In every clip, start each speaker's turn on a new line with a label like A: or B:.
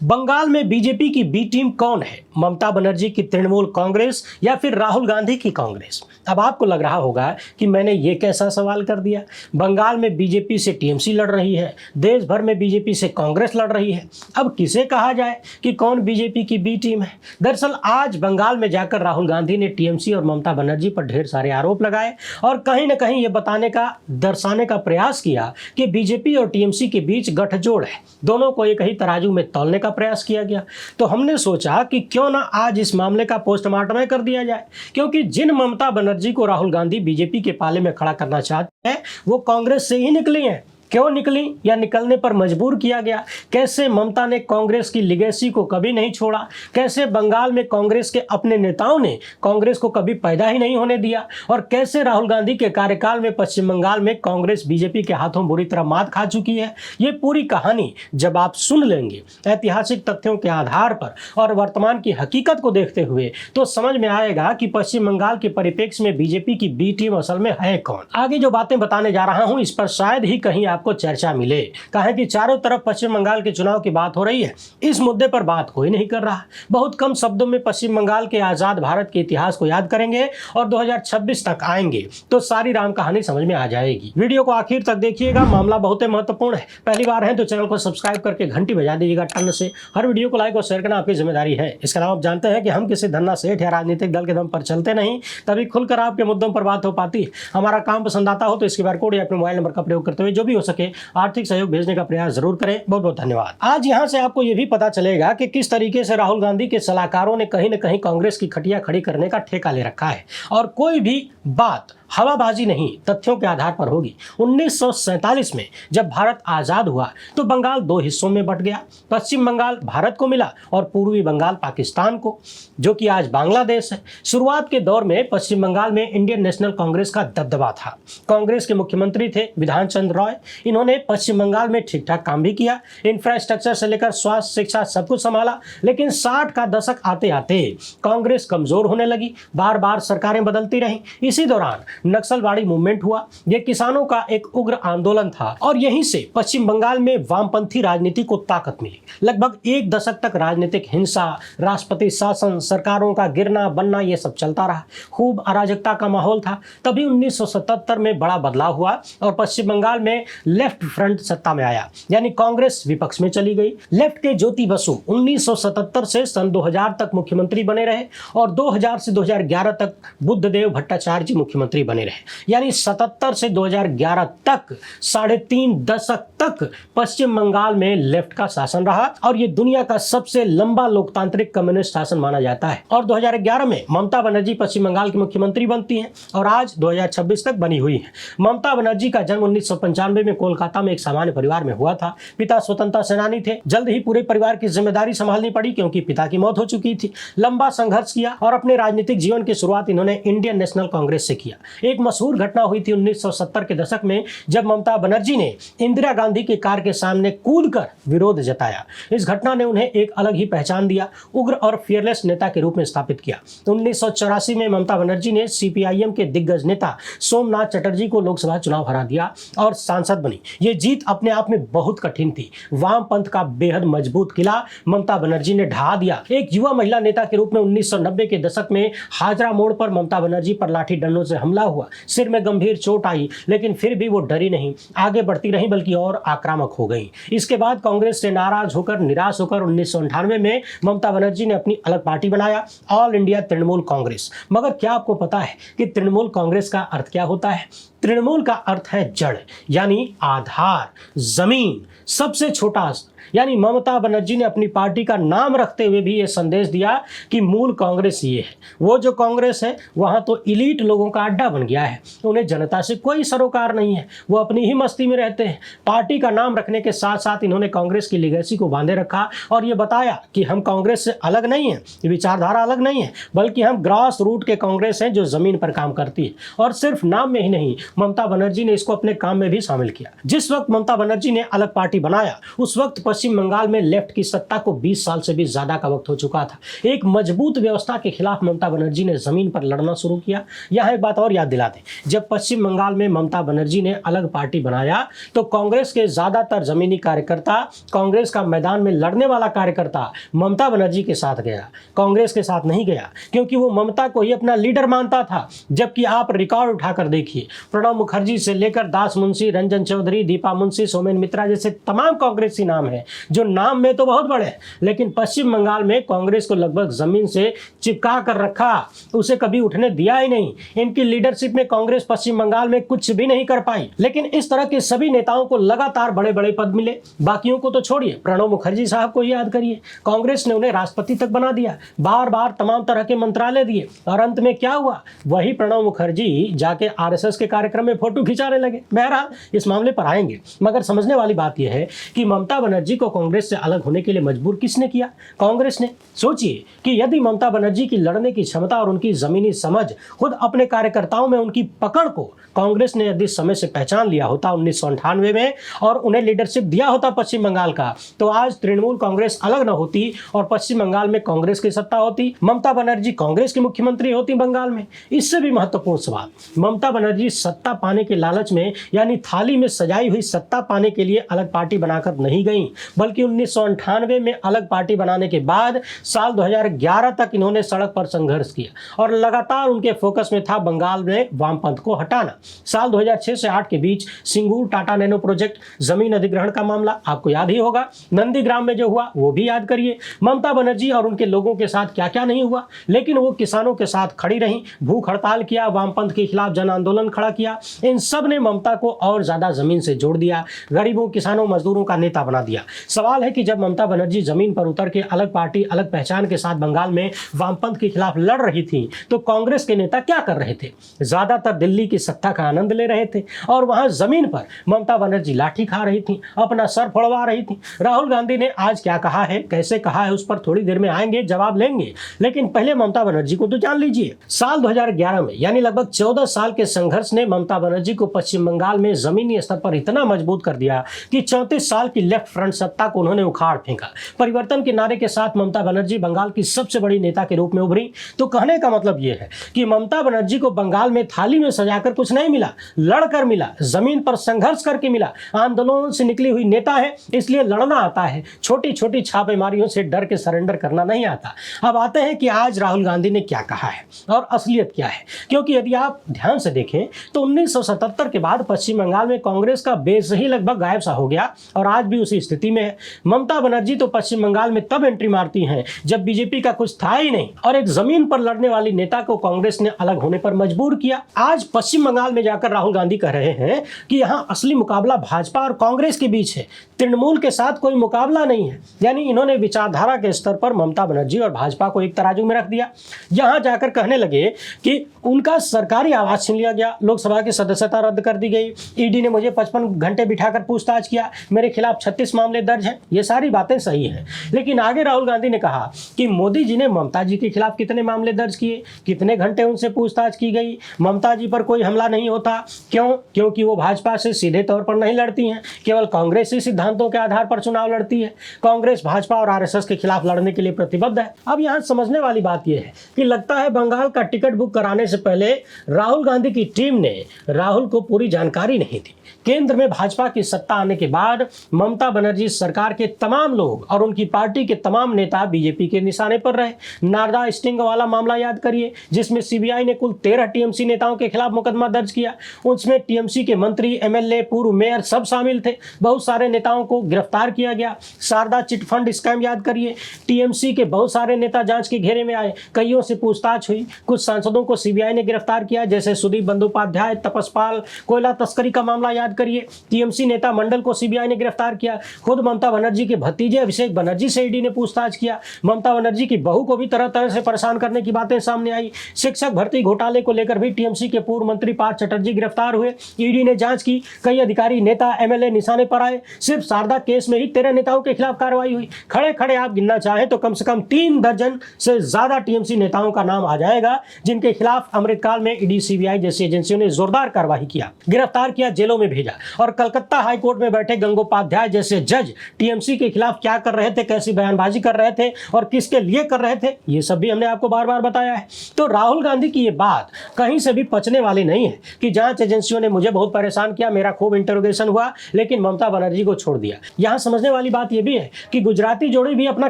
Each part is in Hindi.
A: बंगाल में बीजेपी की बी टीम कौन है? ममता बनर्जी की तृणमूल कांग्रेस या फिर राहुल गांधी की कांग्रेस? अब आपको लग रहा होगा कि मैंने ये कैसा सवाल कर दिया। बंगाल में बीजेपी से टीएमसी लड़ रही है, देश भर में बीजेपी से कांग्रेस लड़ रही है। अब किसे कहा जाए कि कौन बीजेपी की बी टीम है? दरअसल आज बंगाल में जाकर राहुल गांधी ने टीएमसी और ममता बनर्जी पर ढेर सारे आरोप लगाए और कहीं ना कहीं ये दर्शाने का प्रयास किया कि बीजेपी और टीएमसी के बीच गठजोड़ है, दोनों को एक ही तराजू में तौलने का प्रयास किया गया। तो हमने सोचा कि क्यों ना आज इस मामले का पोस्टमार्टम कर दिया जाए, क्योंकि जिन ममता बनर्जी को राहुल गांधी बीजेपी के पाले में खड़ा करना चाहते हैं वो कांग्रेस से ही निकली हैं। क्यों निकली या निकलने पर मजबूर किया गया? कैसे ममता ने कांग्रेस की लिगेसी को कभी नहीं छोड़ा? कैसे बंगाल में कांग्रेस के अपने नेताओं ने कांग्रेस को कभी पैदा ही नहीं होने दिया? और कैसे राहुल गांधी के कार्यकाल में पश्चिम बंगाल में कांग्रेस बीजेपी के हाथों बुरी तरह मात खा चुकी है? ये पूरी कहानी जब आप सुन लेंगे ऐतिहासिक तथ्यों के आधार पर और वर्तमान की हकीकत को देखते हुए, तो समझ में आएगा कि पश्चिम बंगाल के परिप्रेक्ष्य में बीजेपी की बी टीम असल में है कौन। आगे जो बातें बताने जा रहा हूं इस पर शायद ही कहीं को चर्चा मिले। कहा कि चारों तरफ पश्चिम बंगाल के चुनाव की बात हो रही है, इस मुद्दे पर बात कोई नहीं कर रहा। बहुत कम शब्दों में पश्चिम बंगाल के आजाद भारत के इतिहास को याद करेंगे और 2026 तक आएंगे तो सारी राम कहानी समझ में आ जाएगी। वीडियो को आखिर तक देखिएगा, मामला बहुत ही महत्वपूर्ण है। पहली बार है तो चैनल को सब्सक्राइब करके घंटी बजा दीजिएगा टन से। हर वीडियो को लाइक और शेयर करना आपकी जिम्मेदारी है। इसके अलावा आप जानते हैं कि हम किसी धन्ना सेठ या राजनीतिक दल के दम पर चलते नहीं, तभी खुलकर आपके मुद्दों पर बात हो पाती है। हमारा काम पसंद आता हो तो इसके QR कोड या अपने मोबाइल नंबर का प्रयोग करते हुए जो भी हो सके आर्थिक सहयोग भेजने का प्रयास जरूर करें। बहुत बहुत धन्यवाद। आज यहां से आपको यह भी पता चलेगा कि किस तरीके से राहुल गांधी के सलाहकारों ने कहीं न कहीं कांग्रेस की खटिया खड़ी करने का ठेका ले रखा है और कोई भी बात हवाबाजी नहीं, तथ्यों के आधार पर होगी। 1947 में जब भारत आजाद हुआ तो बंगाल दो हिस्सों में बंट गया। पश्चिम बंगाल भारत को मिला और पूर्वी बंगाल पाकिस्तान को, जो कि आज बांग्लादेश है। शुरुआत के दौर में पश्चिम बंगाल में इंडियन नेशनल कांग्रेस का दबदबा था। कांग्रेस के मुख्यमंत्री थे विधान चंद्र रॉय। इन्होंने पश्चिम बंगाल में ठीक ठाक काम भी किया, इंफ्रास्ट्रक्चर से लेकर स्वास्थ्य शिक्षा सब कुछ संभाला। लेकिन 60 का दशक आते आते कांग्रेस कमजोर होने लगी, बार बार सरकारें बदलती रहीं। इसी दौरान नक्सलवाड़ी मूवमेंट हुआ। यह किसानों का एक उग्र आंदोलन था और यहीं से पश्चिम बंगाल में वामपंथी राजनीति को ताकत मिली। लगभग एक दशक तक राजनीतिक हिंसा, राष्ट्रपति शासन, सरकारों का गिरना बनना ये सब चलता रहा। खूब अराजकता का माहौल था। तभी 1977 में बड़ा बदलाव हुआ और पश्चिम बंगाल में लेफ्ट फ्रंट सत्ता में आया, यानी कांग्रेस विपक्ष में चली गई। लेफ्ट के ज्योति बसु 1977 से सन 2000 तक मुख्यमंत्री बने रहे और 2000 से 2011 तक बुद्धदेव भट्टाचार्य जी मुख्यमंत्री बने रहे। यानी 77 से 2011 तक 3.5 दशक तक पश्चिम बंगाल में लेफ्ट का शासन रहा और यह दुनिया का सबसे लंबा लोकतांत्रिक कम्युनिस्ट शासन माना जाता है। और 2011 में ममता बनर्जी पश्चिम बंगाल की मुख्यमंत्री बनती हैं और आज 2026 तक बनी हुई है। ममता बनर्जी का जन्म 1995 में कोलकाता में एक सामान्य परिवार में हुआ था। पिता स्वतंत्रता सेनानी थे। जल्द ही पूरे परिवार की जिम्मेदारी संभालनी पड़ी क्योंकि पिता की मौत हो चुकी थी। लंबा संघर्ष किया और अपने राजनीतिक जीवन की शुरुआत इन्होंने इंडियन नेशनल कांग्रेस से किया। एक मशहूर घटना हुई थी 1970 के दशक में, जब ममता बनर्जी ने इंदिरा गांधी की कार के सामने कूदकर विरोध जताया। इस घटना ने उन्हें एक अलग ही पहचान दिया, उग्र और फियरलेस नेता के रूप में स्थापित किया। 1984 में ममता बनर्जी ने सीपीआईएम के दिग्गज नेता सोमनाथ चटर्जी को लोकसभा चुनाव हरा दिया और सांसद बनी। ये जीत अपने आप में बहुत कठिन थी। वामपंथ का बेहद मजबूत किला ममता बनर्जी ने ढहा दिया। एक युवा महिला नेता के रूप में 1990 के दशक में हाजरा मोड़ पर ममता बनर्जी पर लाठी डंडों से हमला हुआ। सिर में गंभीर चोट आई, लेकिन फिर भी वो डरी नहीं, आगे बढ़ती रही, बल्कि और आक्रामक हो गई। इसके बाद कांग्रेस से नाराज होकर, निराश होकर 1998 में ममता बनर्जी ने अपनी अलग पार्टी बनाया, ऑल इंडिया तृणमूल कांग्रेस। मगर क्या आपको पता है कि तृणमूल कांग्रेस का अर्थ क्या होता है? तृणमूल का अर्थ है जड़, यानी आधार, जमीन, सबसे छोटा। यानी ममता बनर्जी ने अपनी पार्टी का नाम रखते हुए भी यह संदेश दिया कि मूल कांग्रेस ये है। वो जो कांग्रेस है वहां तो इलीट लोगों का अड्डा बन गया है, उन्हें जनता से कोई सरोकार नहीं है, वो अपनी ही मस्ती में रहते हैं। पार्टी का नाम रखने के साथ साथ इन्होंने कांग्रेस की लीगेसी को बांधे रखा और ये बताया कि हम कांग्रेस से अलग नहीं है, विचारधारा अलग नहीं है, बल्कि हम ग्रास रूट के कांग्रेस हैं जो जमीन पर काम करती है। और सिर्फ नाम में ही नहीं, ममता बनर्जी ने इसको अपने काम में भी शामिल किया। जिस वक्त ममता बनर्जी ने अलग पार्टी बनाया उस वक्त पश्चिम बंगाल में लेफ्ट की सत्ता को 20 साल से भी ज्यादा का वक्त हो चुका था। एक मजबूत व्यवस्था के खिलाफ ममता बनर्जी ने जमीन पर लड़ना शुरू किया। यहाँ एक बात और याद दिला दें, जब पश्चिम बंगाल में ममता बनर्जी ने अलग पार्टी बनाया तो कांग्रेस के ज्यादातर जमीनी कार्यकर्ता, कांग्रेस का मैदान में लड़ने वाला कार्यकर्ता ममता बनर्जी के साथ गया, कांग्रेस के साथ नहीं गया, क्योंकि वो ममता को ही अपना लीडर मानता था। जबकि आप रिकॉर्ड उठाकर देखिए, प्रणब मुखर्जी से लेकर दास मुंशी, रंजन चौधरी, दीपा मुंशी, सोमेन मित्रा जैसे तमाम कांग्रेसी नाम हैं जो नाम में तो बहुत बड़े हैं, लेकिन पश्चिम बंगाल में कांग्रेस को लगभग जमीन से चिपका कर रखा, उसे कभी उठने दिया ही नहीं। इनकी लीडरशिप में कांग्रेस पश्चिम बंगाल में कुछ भी नहीं कर पाई। लेकिन इस तरह के सभी नेताओं को लगातार बड़े बड़े पद मिले। बाकियों को तो छोड़िए, प्रणब मुखर्जी साहब को याद करिए, कांग्रेस ने उन्हें राष्ट्रपति तक बना दिया, बार बार तमाम तरह के मंत्रालय दिए, और अंत में क्या हुआ, वही प्रणब मुखर्जी जाके आरएसएस के कार्यक्रम में फोटो खिंचाने लगे। बहरहाल इस मामले पर आएंगे, मगर समझने वाली बात यह है कि ममता बनर्जी को कांग्रेस से अलग होने के लिए मजबूर किसने किया? कांग्रेस ने। सोचिए कि यदि ममता बनर्जी की लड़ने की क्षमता और उनकी जमीनी समझ, खुद अपने कार्यकर्ताओं में उनकी पकड़ को कांग्रेस ने यदि समय से पहचान लिया होता 1998 में और उन्हें लीडरशिप दिया होता पश्चिम बंगाल का, तो आज तृणमूल कांग्रेस अलग न होती और पश्चिम बंगाल में कांग्रेस की सत्ता होती, ममता बनर्जी कांग्रेस की मुख्यमंत्री होती बंगाल में। इससे भी महत्वपूर्ण सवाल, ममता बनर्जी सत्ता पाने के लालच में, यानी थाली में सजाई हुई सत्ता पाने के लिए अलग पार्टी बनाकर नहीं गई, बल्कि 1998 में अलग पार्टी बनाने के बाद साल 2011 तक इन्होंने सड़क पर संघर्ष किया और लगातार उनके फोकस में था बंगाल में वामपंथ को हटाना। साल 2006 से 8 के बीच सिंगूर टाटा नैनो प्रोजेक्ट, जमीन अधिग्रहण का मामला आपको याद ही होगा, नंदीग्राम में जो हुआ वो भी याद करिए। ममता बनर्जी और उनके लोगों के साथ क्या क्या नहीं हुआ, लेकिन वो किसानों के साथ खड़ी रही, भूख हड़ताल किया, वामपंथ के खिलाफ जन आंदोलन खड़ा किया। इन सब ने ममता को और ज्यादा जमीन से जोड़ दिया, गरीबों, किसानों, मजदूरों का नेता बना दिया। सवाल है कि जब ममता बनर्जी जमीन पर उतर के अलग पार्टी, अलग पहचान के साथ बंगाल में वामपंथ के खिलाफ लड़ रही थी, तो कांग्रेस के नेता क्या कर रहे थे? ज्यादातर दिल्ली की सत्ता का आनंद ले रहे थे और वहां जमीन पर ममता बनर्जी लाठी खा रही थी, अपना सर फोड़वा रही थी। राहुल गांधी ने आज क्या कहा है, कैसे कहा है, उस पर थोड़ी देर में आएंगे, जवाब लेंगे, लेकिन पहले ममता बनर्जी को तो जान लीजिए। साल 2011 में, यानी लगभग 14 साल के संघर्ष ने ममता बनर्जी को पश्चिम बंगाल में जमीनी स्तर पर इतना मजबूत कर दिया कि 34 साल की लेफ्ट फ्रंट सत्ता को उन्होंने उखाड़ फेंका। परिवर्तन के नारे के साथ ममता बनर्जी बंगाल की सबसे बड़ी नेता के रूप में उभरी। तो कहने का मतलब यह है कि ममता बनर्जी को बंगाल में थाली में सजाकर कुछ नहीं मिला, लड़कर मिला, जमीन पर संघर्ष करके मिला। आंदोलनों से निकली हुई नेता है, इसलिए लड़ना आता है, छोटी छोटी छापेमारियों से डर के सरेंडर करना नहीं आता। अब आते हैं कि आज राहुल गांधी ने क्या कहा है और असलियत क्या है, क्योंकि यदि आप ध्यान से देखें तो 1977 के बाद पश्चिम बंगाल में कांग्रेस का बेस ही लगभग गायब सा हो गया और आज भी उसी स्थिति में है। ममता बनर्जी तो पश्चिम बंगाल में तब एंट्री मारती हैं जब बीजेपी का कुछ था ही नहीं और एक जमीन पर लड़ने वाली नेता को कांग्रेस ने अलग होने पर मजबूर किया। आज पश्चिम बंगाल में जाकर राहुल गांधी कह रहे हैं कि यहां असली मुकाबला भाजपा और कांग्रेस के बीच है, तृणमूल के साथ कोई मुकाबला नहीं है। यानी इन्होंने विचारधारा के स्तर पर ममता बनर्जी और भाजपा को एक तराजू में रख दिया। यहां जाकर कहने लगे कि उनका सरकारी आवास छीन लिया गया, लोकसभा की सदस्यता रद्द कर दी गई, ईडी ने मुझे 55 घंटे बिठाकर पूछताछ किया, मेरे खिलाफ 36 मामले दर्ज हैं। ये सारी बातें सही हैं, लेकिन आगे राहुल गांधी ने कहा कि मोदी जी ने ममता जी के खिलाफ कितने मामले दर्ज किए, कितने घंटे उनसे पूछताछ की गई, ममता जी पर कोई हमला नहीं होता। क्यों? क्योंकि वो भाजपा से सीधे तौर पर नहीं लड़ती हैं, केवल कांग्रेसी सिद्धांतों के आधार पर चुनाव लड़ती है। कांग्रेस भाजपा और आरएसएस के खिलाफ लड़ने के लिए प्रतिबद्ध है। अब यहाँ समझने वाली बात यह है कि लगता है बंगाल का टिकट बुक कराने से पहले राहुल गांधी की टीम ने राहुल को पूरी जानकारी नहीं दी। केंद्र में भाजपा की सत्ता आने के बाद ममता बनर्जी सरकार के तमाम लोग और उनकी पार्टी के तमाम नेता बीजेपी के निशाने पर रहे। नारदा स्टिंग वाला मामला याद करिए, जिसमें सीबीआई ने कुल 13 टीएमसी नेताओं के खिलाफ मुकदमा दर्ज किया। उसमें टीएमसी के मंत्री, एमएलए, पूर्व मेयर सब शामिल थे। बहुत सारे नेताओं को गिरफ्तार किया गया। शारदा चिटफंड स्कैम याद करिए, टीएमसी के बहुत सारे नेता जांच के घेरे में आए, कईयों से पूछताछ हुई। कुछ सांसदों को सीबीआई ने गिरफ्तार किया, जैसे सुदीप बंदोपाध्याय, तपस्पाल। कोयला तस्करी का मामला याद करिए, टीएमसी नेता मंडल को सीबीआई ने गिरफ्तार किया। खुद ममता बनर्जी के भतीजे अभिषेक बनर्जी से ईडी ने पूछताछ किया। ममता बनर्जी की बहू को भी तरह तरह से परेशान करने की बातें सामने आई। शिक्षक भर्ती घोटाले को लेकर भी टीएमसी के पूर्व मंत्री पार्थ चटर्जी गिरफ्तार हुए। ईडी ने जांच की, कई अधिकारी, नेता, एमएलए निशाने पर आए। सिर्फ शारदा केस में ही 13 नेताओं के खिलाफ कार्रवाई हुई। खड़े खड़े आप गिनना चाहें तो कम से कम 3 दर्जन से ज्यादा टीएमसी नेताओं का नाम आ जाएगा, जिनके खिलाफ अमृतकाल में ईडी, सीबीआई जैसी एजेंसियों ने जोरदार कार्रवाई किया, गिरफ्तार किया, जेलों में भेजा। और कलकत्ता हाईकोर्ट में बैठे गंगोपाध्याय जैसे जज टीएमसी के खिलाफ क्या कर रहे थे, कैसी बयानबाजी कर रहे थे और किसके लिए कर रहे थे, ये सब भी हमने आपको बार बार बताया है। तो राहुल गांधी की ये बात कहीं से भी पचने वाली नहीं है कि जांच एजेंसियों ने मुझे बहुत परेशान किया, मेरा खूब इंटरोगेशन हुआ, लेकिन ममता बनर्जी को छोड़ दिया। यहां समझने वाली बात यह भी है कि गुजराती जोड़ी भी अपना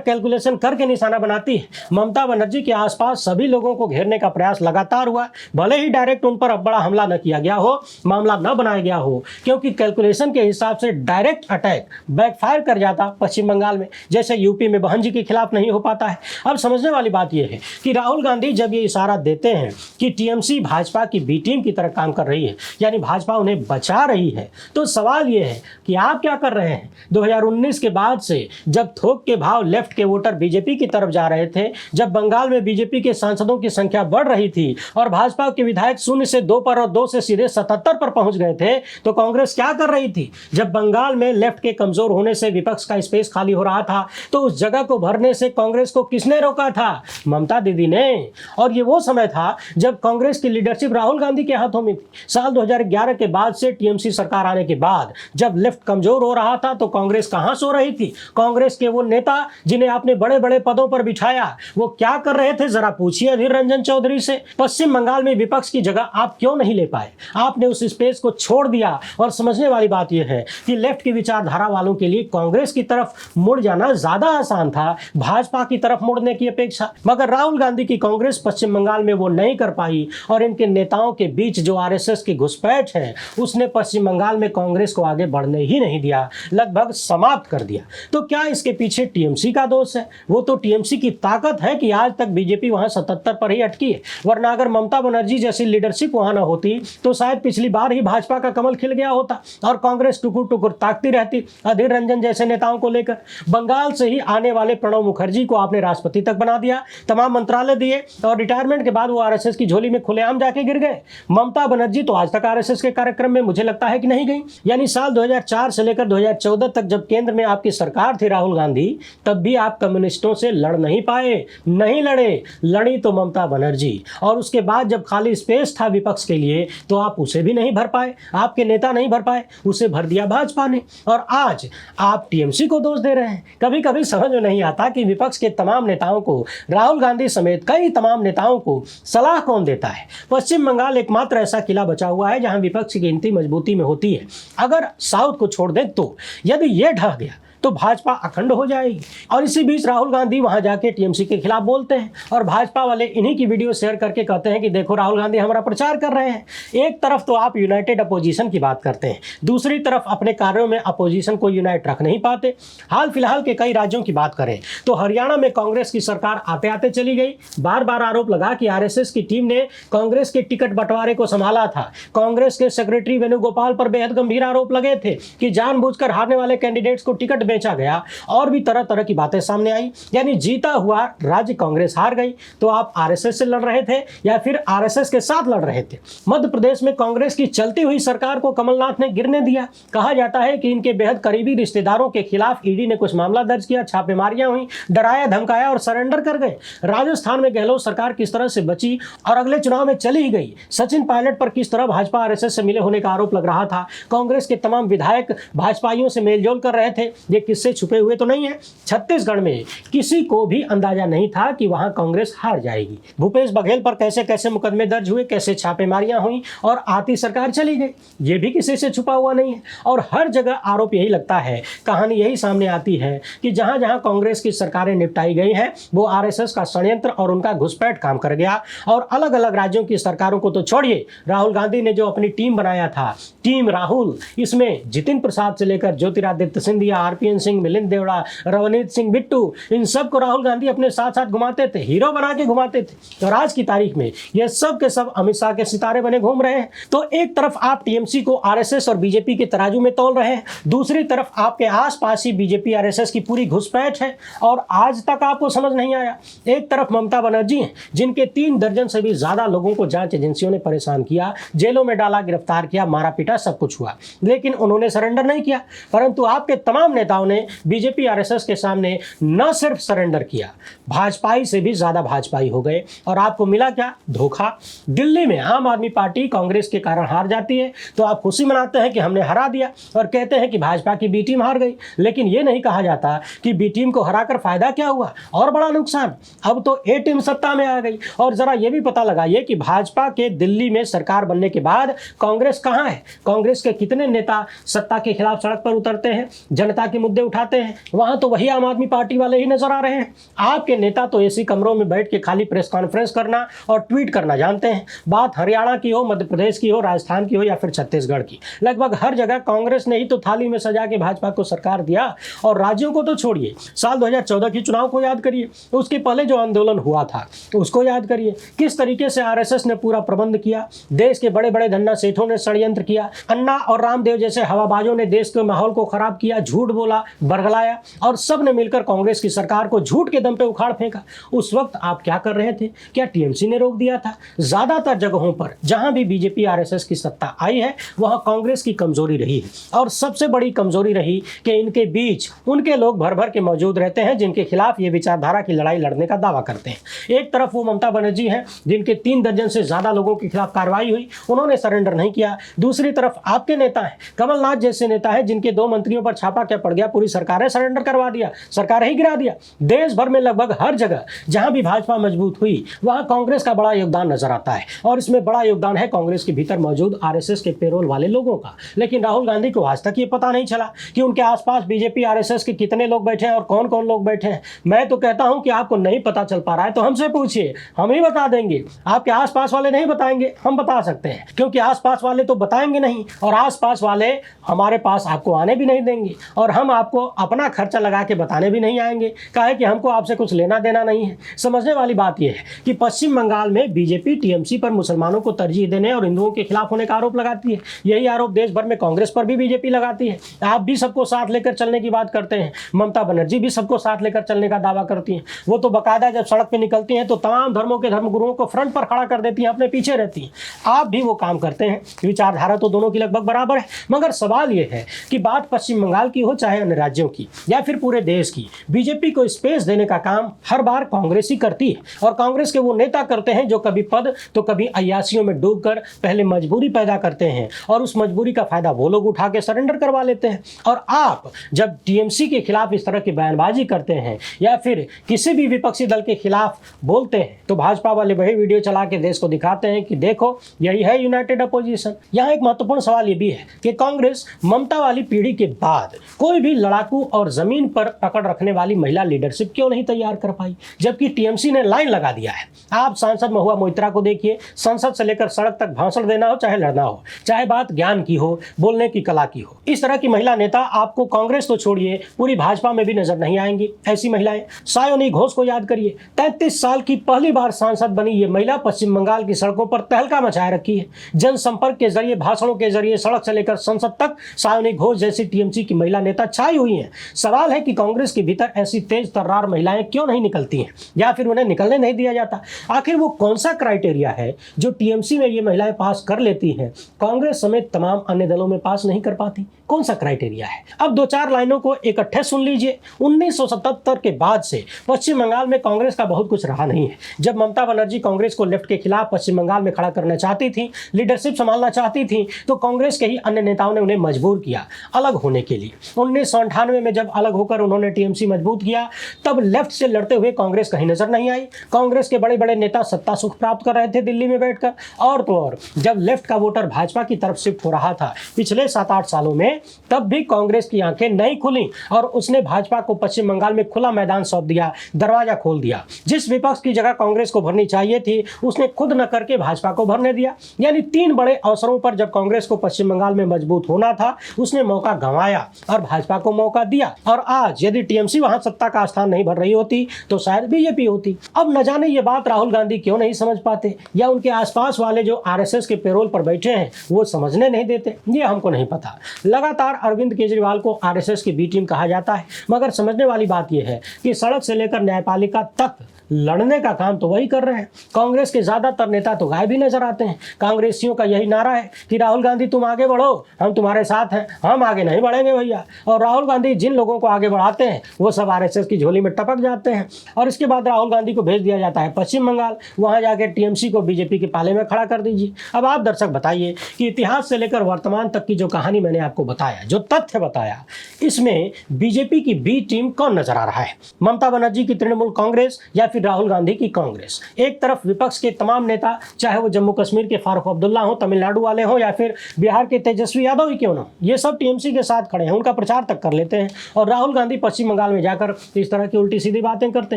A: कैलकुलेशन करके निशाना बनाती है। ममता बनर्जी के आसपास सभी लोगों को घेरने का प्रयास लगातार हुआ, भले ही डायरेक्ट उन पर अब बड़ा हमला न किया गया हो, मामला न बनाया गया हो, क्योंकि कैलकुलेशन के हिसाब से डायरेक्ट अटैक बैकफायर कर जाता पश्चिम बंगाल में, जैसे यूपी में बहन जी के खिलाफ नहीं हो पाता है। अब समझने वाली बात यह है कि राहुल गांधी जब ये इशारा देते हैं कि टीएमसी भाजपा की बी टीम की तरह काम कर रही है, यानी भाजपा उन्हें बचा रही है, तो सवाल यह है कि आप क्या कर रहे हैं। 2019 के बाद से जब थोक के भाव लेफ्ट के वोटर बीजेपी की तरफ जा रहे थे, जब बंगाल में बीजेपी के सांसदों की संख्या बढ़ रही थी और भाजपा के विधायक 0 से 2 पर और 2 से सीधे 77 पर पहुंच गए थे, तो कांग्रेस क्या कर रही थी। जब बंगाल में लेफ्ट के कमजोर होने से विपक्ष का स्पेस खाली हो रहा था, तो उस जगह को भरने से कांग्रेस को किसने रोका था, ममता दीदी ने। और ये वो समय था जब कांग्रेस की लीडरशिप राहुल गांधी के हाथों में थी। साल 2011 के बाद से टीएमसी सरकार आने के बाद जब लेफ्ट कमजोर हो रहा था, तो कांग्रेस कहां सो रही थी। कांग्रेस के वो नेता जिन्हें आपने बड़े बड़े पदों पर बिठाया, वो क्या कर रहे थे, जरा पूछिए अधीर रंजन चौधरी से। पश्चिम बंगाल में विपक्ष की जगह आप क्यों नहीं ले पाए, आपने उस स्पेस को छोड़ दिया। और समझने वाली बात यह है कि लेफ्ट की विचारधारा वालों के लिए कांग्रेस की तरफ मुड़ जाना ज्यादा आसान था भाजपा की तरफ मुड़ने की अपेक्षा, मगर राहुल गांधी की कांग्रेस पश्चिम बंगाल में वो नहीं कर पाई और इनके नेताओं के बीच जो आरएसएस की घुसपैठ है, उसने पश्चिम बंगाल में कांग्रेस को आगे बढ़ने ही नहीं दिया, लगभग समाप्त कर दिया। तो क्या इसके पीछे टीएमसी का दोष है? वो तो टीएमसी की ताकत है कि आज तक बीजेपी वहां 77 पर ही अटकी है, वरना अगर ममता बनर्जी जैसी लीडरशिप वहां न होती तो शायद पिछली बार ही भाजपा का कमल खिल गया होता और कांग्रेस टुकुर टुकुर ताकती रहती अधीर रंजन जैसे नेताओं को लेकर। बंगाल से ही आने वाले प्रणब मुखर्जी को आपने राष्ट्रपति तक बना दिया, तमाम मंत्रालय दिए और रिटायरमेंट के बाद वो आरएसएस की झोली में खुलेआम जाके गिर गए। ममता बनर्जी तो आज तक आरएसएस के कार्यक्रम में मुझे लगता है कि नहीं गई। यानी साल 2004 से लेकर 2014 तक जब केंद्र में आपकी सरकार थी राहुल गांधी, तब भी आप कम्युनिस्टों से लड़ नहीं पाए, नहीं लड़े, लड़ी तो ममता बनर्जी। और उसके बाद जब खाली स्पेस था विपक्ष के लिए, तो आप उसे भी नहीं भर पाए, आपके नेता नहीं भर पाए, उसे भर दिया भाजपा ने। और आज आप टीएमसी को दोष दे रहे हैं। कभी कभी समझ में नहीं आता कि विपक्ष के तमाम नेताओं को, राहुल गांधी समेत कई तमाम नेताओं को सलाह कौन देता है। पश्चिम बंगाल एकमात्र ऐसा किला बचा हुआ है जहां विपक्ष की गिनती मजबूती में होती है। अगर साउथ को छोड़ दें तो यदि ये ढह गया तो भाजपा अखंड हो जाएगी। और इसी बीच राहुल गांधी वहां जाके टीएमसी के खिलाफ बोलते हैं और भाजपा वाले इन्हीं की वीडियो शेयर करके कहते हैं कि देखो राहुल गांधी हमारा प्रचार कर रहे हैं। एक तरफ तो आप यूनाइटेड अपोजिशन की बात करते हैं, दूसरी तरफ अपने कार्यों में अपोजिशन को यूनाइट रख नहीं पाते। हाल फिलहाल के कई राज्यों की बात करें तो हरियाणा में कांग्रेस की सरकार आते आते चली गई। बार बार आरोप लगा कि आरएसएस की टीम ने कांग्रेस के टिकट बंटवारे को संभाला था। कांग्रेस के सेक्रेटरी वेणुगोपाल पर बेहद गंभीर आरोप लगे थे कि जानबूझकर हारने वाले कैंडिडेट्स को टिकट बेचा गया और भी तरह तरह की बातें सामने आई। यानी जीता हुआ राज्य कांग्रेस हार गई। तो आप आरएसएस से लड़ रहे थे या फिर आरएसएस के साथ लड़ रहे थे। मध्य प्रदेश में कांग्रेस की चलती हुई सरकार को कमलनाथ ने गिरने दिया। कहा जाता है कि इनके बेहद करीबी रिश्तेदारों के खिलाफ ईडी ने कुछ मामला दर्ज किया, छापेमारियां हुई, डराया धमकाया और सरेंडर कर गए। राजस्थान में गहलोत सरकार किस तरह से बची और अगले चुनाव में चली ही गई। सचिन पायलट पर किस तरह भाजपा आरएसएस से मिले होने का आरोप लग रहा था। कांग्रेस के तमाम विधायक भाजपाइयों से मेलजोल कर रहे थे। ये किससे छुपे हुए तो नहीं है। छत्तीसगढ़ में किसी को भी अंदाजा नहीं था कि वहां कांग्रेस हार जाएगी। भूपेश बघेल पर कैसे कैसे मुकदमे दर्ज हुए, कैसे छापेमारियां हुई और आती सरकार चली गई, ये भी किसी से छुपा हुआ नहीं है। और हर जगह आरोप यही लगता है, कहानी यही सामने आती है कि जहां जहां कांग्रेस की सरकारें निपटाई गई हैं, वो आरएसएस का षड्यंत्र और उनका घुसपैठ काम कर गया। और अलग अलग राज्यों की सरकारों को तो छोड़िए, राहुल गांधी ने जो अपनी टीम बनाया था, टीम राहुल, इसमें जितिन प्रसाद से लेकर ज्योतिरादित्य सिंधिया, आरपीएन सिंह, मिलिंद देवड़ा, रवनीत सिंह बिट्टू, इन सब को राहुल गांधी अपने साथ साथ घुमाते थे, हीरो बना के घुमाते थे। और आज की तारीख में ये सब के सब अमित शाह के सितारे बने घूम रहे हैं। तो एक तरफ आप टीएमसी को आरएसएस और बीजेपी के तराजू में तौल रहे हैं, दूसरी तरफ आपके आसपास ही बीजेपी आरएसएस की पूरी घुसपैठ है और आज तक आपको समझ नहीं आया। एक तरफ ममता बनर्जी हैं, जिनके 3 दर्जन से भी ज्यादा लोगों को जांच एजेंसियों ने परेशान किया, जेलों में डाला, गिरफ्तार किया, मारा पीटा, सब कुछ हुआ, लेकिन उन्होंने सरेंडर नहीं किया। परंतु आपके तमाम नेताओं नेताओं ने बीजेपी आरएसएस के सामने न सिर्फ सरेंडर किया, भाजपाई से भी ज्यादा भाजपाई हो गए। और आपको मिला क्या? धोखा। दिल्ली में आम आदमी पार्टी कांग्रेस के कारण हार जाती है तो आप खुशी मनाते हैं कि हमने हरा दिया और कहते हैं कि भाजपा की बी टीम हार गई, लेकिन यह नहीं कहा जाता कि बी टीम को हराकर फायदा क्या हुआ और बड़ा नुकसान। अब तो ए टीम सत्ता में आ गई। और जरा यह भी पता लगाइए कि भाजपा के दिल्ली में सरकार बनने के बाद कांग्रेस कहां है? कांग्रेस के कितने नेता सत्ता के खिलाफ सड़क पर उतरते हैं, जनता के मुद्दे उठाते हैं? वहां तो वही आम आदमी पार्टी वाले ही नजर आ रहे हैं। आपके नेता तो ऐसी कमरों में बैठ के खाली प्रेस कॉन्फ्रेंस करना और ट्वीट करना जानते हैं। बात हरियाणा की हो, मध्य प्रदेश की हो, राजस्थान की हो या फिर छत्तीसगढ़ की, लगभग हर जगह कांग्रेस ने ही तो थाली में सजा के भाजपा को सरकार दिया। और राज्यों को तो छोड़िए, साल 2014 के चुनाव को याद करिए, उसके पहले जो आंदोलन हुआ था उसको याद करिए, किस तरीके से आरएसएस ने पूरा प्रबंध किया। देश के बड़े बड़े धन्ना सेठों ने षड्यंत्र किया, अन्ना और रामदेव जैसे हवाबाजों ने देश के माहौल को खराब किया, झूठ बोला, बरगलाया और सब ने मिलकर कांग्रेस की सरकार को झूठ के दम पे उखाड़ फेंका। उस वक्त आप क्या कर रहे थे? क्या टीएमसी ने रोक दिया था? ज्यादातर जगहों पर जहां भी बीजेपी आरएसएस की सत्ता आई है वहां कांग्रेस की कमजोरी रही है। और सबसे बड़ी कमजोरी रही कि इनके बीच उनके लोग भर भर के मौजूद रहते हैं जिनके खिलाफ ये विचारधारा की लड़ाई लड़ने का दावा करते हैं। एक तरफ वो ममता बनर्जी हैं जिनके 3 दर्जन से ज्यादा लोगों के खिलाफ कार्रवाई हुई, उन्होंने सरेंडर नहीं किया। दूसरी तरफ आपके नेता हैं, कमलनाथ जैसे नेता हैं जिनके 2 मंत्रियों पर छापा क्या पड़ गया, पूरी सरकार सरेंडर करवा दिया, सरकार ही गिरा दिया। देश भर में लगभग हर जगह जहां भी भाजपा मजबूत हुई वहां कांग्रेस का बड़ा योगदान नजर आता है। और इसमें बड़ा योगदान है कांग्रेस के भीतर मौजूद आरएसएस के पेरोल वाले लोगों का। लेकिन राहुल गांधी को आज तक ये पता नहीं चला कि उनके आसपास बीजेपी आरएसएस के कितने लोग बैठे हैं और कौन कौन लोग बैठे हैं। मैं तो कहता हूं कि आपको नहीं पता चल पा रहा है तो हमसे पूछिए, हम ही बता देंगे। आपके आसपास वाले नहीं बताएंगे, हम बता सकते हैं, क्योंकि आसपास वाले तो बताएंगे नहीं और आसपास वाले हमारे पास आपको आने भी नहीं देंगे और हम आपको अपना खर्चा लगा के बताने भी नहीं आएंगे। काहे कि हमको आपसे कुछ लेना देना नहीं है। समझने वाली बात यह है कि पश्चिम बंगाल में बीजेपी टीएमसी पर मुसलमानों को तरजीह देने और हिंदुओं के खिलाफ होने का आरोप लगाती है। यही आरोप देश भर में कांग्रेस पर भी बीजेपी लगाती है। आप भी सबको साथ लेकर चलने की बात करते हैं, ममता बनर्जी भी सबको साथ लेकर चलने का दावा करती हैं। वो तो बाकायदा जब सड़क पे निकलती हैं तो तमाम धर्मों के धर्मगुरुओं को फ्रंट पर खड़ा कर देती हैं, अपने पीछे रहती हैं। आप भी वो काम करते हैं। विचारधारा तो दोनों की लगभग बराबर है, मगर सवाल ये है कि बात पश्चिम बंगाल की हो चाहे अन्य राज्यों की या फिर पूरे देश की, बीजेपी को स्पेस देने का काम हर बार कांग्रेस ही करती है। और कांग्रेस के वो नेता करते हैं जो कभी पद तो कभी अय्यासियों में डूबकर पहले मजबूरी पैदा करते हैं और उस मजबूरी का फायदा वो लोग उठा के सरेंडर करवा लेते हैं। और आप जब टीएमसी के खिलाफ इस तरह की बयानबाजी करते हैं या फिर किसी भी विपक्षी दल के खिलाफ बोलते हैं तो भाजपा वाले वही वीडियो चला के देश को दिखाते हैं कि देखो यही है यूनाइटेड अपोजिशन। यहाँ एक महत्वपूर्ण सवाल ये भी है कि कांग्रेस ममता वाली पीढ़ी के बाद कोई भी लड़ाकू और जमीन पर पकड़ रखने वाली महिला लीडरशिप क्यों नहीं तैयार कर पाई, जबकि टीएमसी ने लाइन लगा दिया है। आप सांसद महुआ मोइत्रा को देखिए, संसद से लेकर सड़क तक भाषण देना हो चाहे लड़ना हो, चाहे बात ज्ञान की हो, बोलने की कला की हो, इस तरह की महिला नेता आपको कांग्रेस तो छोड़िए पूरी भाजपा में भी नजर नहीं आएंगी। ऐसी महिलाएं, सायोनी घोष को याद करिए, 33 साल की पहली बार सांसद बनी ये महिला पश्चिम बंगाल की सड़कों पर तहलका मचाए रखी है। जनसंपर्क के जरिए, भाषणों के जरिए सड़क से लेकर संसद तक सायोनी घोष जैसी टीएमसी की महिला नेता छाई हुई हैं। सवाल है कि कांग्रेस के भीतर ऐसी तेज तर्रार महिलाएं क्यों नहीं निकलती हैं या फिर उन्हें निकलने नहीं दिया जाता। आखिर वो कौन सा क्राइटेरिया है जो टीएमसी में ये महिलाएं पास कर लेती हैं, कांग्रेस समेत तमाम अन्य दलों में पास नहीं कर पाती? कौन सा क्राइटेरिया है? अब 2-4 लाइनों को इकट्ठे सुन लीजिए। 1977 के बाद से पश्चिम बंगाल में कांग्रेस का बहुत कुछ रहा नहीं है। जब ममता बनर्जी कांग्रेस को लेफ्ट के खिलाफ पश्चिम बंगाल में खड़ा करना चाहती थी, लीडरशिप संभालना चाहती थी, तो कांग्रेस के ही अन्य नेताओं ने उन्हें मजबूर किया अलग होने के लिए। 1998 में जब अलग होकर उन्होंने टीएमसी मजबूत किया, तब लेफ्ट से लड़ते हुए कांग्रेस कहीं नजर नहीं आई। कांग्रेस के बड़े बड़े नेता सत्ता सुख प्राप्त कर रहे थे दिल्ली में बैठकर। और तो और जब लेफ्ट का वोटर भाजपा की तरफ शिफ्ट हो रहा था पिछले 7-8 सालों में, तब भी कांग्रेस की आंखें नहीं खुली और उसने भाजपा को पश्चिम बंगाल में खुला मैदान सौंप दिया, दरवाजा खोल दिया। जिस विपक्ष की जगह कांग्रेस को भरनी चाहिए थी उसने खुद न करके भाजपा को भरने दिया। यानी 3 बड़े अवसरों पर जब कांग्रेस को पश्चिम बंगाल में मजबूत होना था उसने मौका गंवाया और भाजपा को मौका दिया। और आज यदि टीएमसी वहां सत्ता का स्थान नहीं भर रही होती तो शायद बीजेपी होती। अब न जाने ये बात राहुल गांधी क्यों नहीं समझ पाते, या उनके आसपास वाले जो आरएसएस के पेरोल पर बैठे हैं वो समझने नहीं देते, ये हमको नहीं पता। लगातार अरविंद केजरीवाल को आरएसएस की बी टीम कहा जाता है, मगर समझने वाली बात यह है कि सड़क से लेकर न्यायपालिका तक लड़ने का काम तो वही कर रहे हैं। कांग्रेस के ज्यादातर नेता तो गायब ही नजर आते हैं। कांग्रेसियों का यही नारा है कि राहुल गांधी तुम आगे बढ़ो, हम तुम्हारे साथ हैं। हम आगे नहीं बढ़ेंगे भैया। और राहुल गांधी जिन लोगों को आगे बढ़ाते हैं वो सब आरएसएस की झोली में टपक जाते हैं। और इसके बाद राहुल गांधी को भेज दिया जाता है पश्चिम बंगाल, वहां जाके टीएमसी को बीजेपी के पाले में खड़ा कर दीजिए। अब आप दर्शक बताइए कि इतिहास से लेकर वर्तमान तक की जो कहानी मैंने आपको बताया, जो तथ्य बताया, इसमें बीजेपी की बी टीम कौन नजर आ रहा है? ममता बनर्जी की तृणमूल कांग्रेस या फिर राहुल गांधी की कांग्रेस? एक तरफ विपक्ष के तमाम नेता, चाहे वो जम्मू कश्मीर के फारूक अब्दुल्ला हो, तमिलनाडु वाले हो, या फिर बिहार के तेजस्वी यादव ही क्यों ना, ये सब टीएमसी के साथ खड़े हैं, उनका प्रचार तक कर लेते हैं। और राहुल गांधी पश्चिम बंगाल में जाकर इस तरह की उल्टी सीधी बातें करते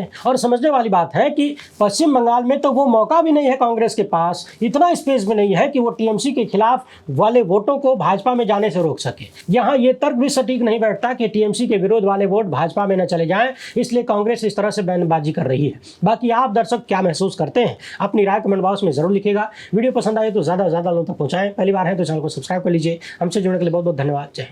A: हैं। और समझने वाली बात है कि पश्चिम बंगाल में तो वो मौका भी नहीं है कांग्रेस के पास, इतना स्पेस भी नहीं है कि वो टीएमसी के खिलाफ वाले वोटों को भाजपा में जाने से रोक सके। यहाँ ये तर्क भी सटीक नहीं बैठता कि टीएमसी के विरोध वाले वोट भाजपा में न चले जाएं, इसलिए कांग्रेस इस तरह से बयानबाजी कर रही है। बाकी आप दर्शक क्या महसूस करते हैं? अपनी राय कमेंट बॉक्स में जरूर लिखिएगा। वीडियो पसंद आए तो ज़्यादा से ज़्यादा लोगों तक पहुंचाएं। पहली बार है तो चैनल को सब्सक्राइब कर लीजिए। हमसे जुड़ने के लिए बहुत बहुत धन्यवाद। जय हिंद।